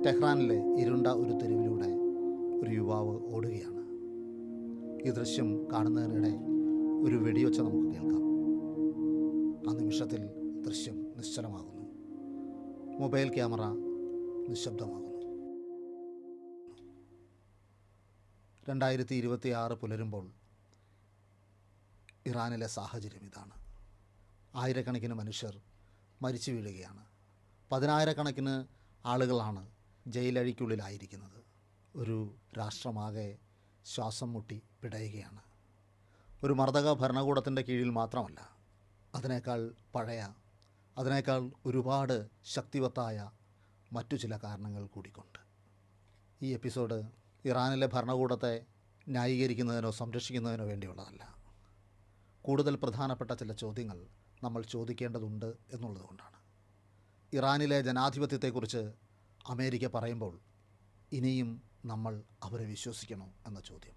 ടെഹ്റാനിലെ ഇരുണ്ട ഒരു തെരുവിലൂടെ ഒരു യുവാവ് ഓടുകയാണ്. ഈ ദൃശ്യം കാണുന്നതിനിടെ ഒരു വെടിയൊച്ച നമുക്ക് കേൾക്കാം. ആ നിമിഷത്തിൽ ദൃശ്യം നിശ്ചലമാകുന്നു. Mobile camera നിശബ്ദമാകുന്നു. 2026 പുലരുമ്പോൾ ഇറാനിലെ സാഹചര്യം ഇതാണ്. ആയിരക്കണക്കിന് മനുഷ്യർ മരിച്ചു വീഴുകയാണ്. പതിനായിരക്കണക്കിന് ആളുകളാണ് ജയിലഴിക്കുള്ളിലായിരിക്കുന്നത്. ഒരു രാഷ്ട്രമാകെ ശ്വാസം മുട്ടി പിടയുകയാണ്. ഒരു മർദ്ദക ഭരണകൂടത്തിൻ്റെ കീഴിൽ മാത്രമല്ല, അതിനേക്കാൾ പഴയ, അതിനേക്കാൾ ഒരുപാട് ശക്തിവത്തായ മറ്റു ചില കാരണങ്ങൾ കൂടിക്കൊണ്ട്. ഈ എപ്പിസോഡ് ഇറാനിലെ ഭരണകൂടത്തെ ന്യായീകരിക്കുന്നതിനോ സംരക്ഷിക്കുന്നതിനോ വേണ്ടിയുള്ളതല്ല. കൂടുതൽ പ്രധാനപ്പെട്ട ചില ചോദ്യങ്ങൾ നമ്മൾ ചോദിക്കേണ്ടതുണ്ട് എന്നുള്ളതുകൊണ്ടാണ്. ഇറാനിലെ ജനാധിപത്യത്തെക്കുറിച്ച് അമേരിക്ക പറയുമ്പോൾ ഇനിയും നമ്മൾ അവരെ വിശ്വസിക്കണോ എന്ന ചോദ്യം.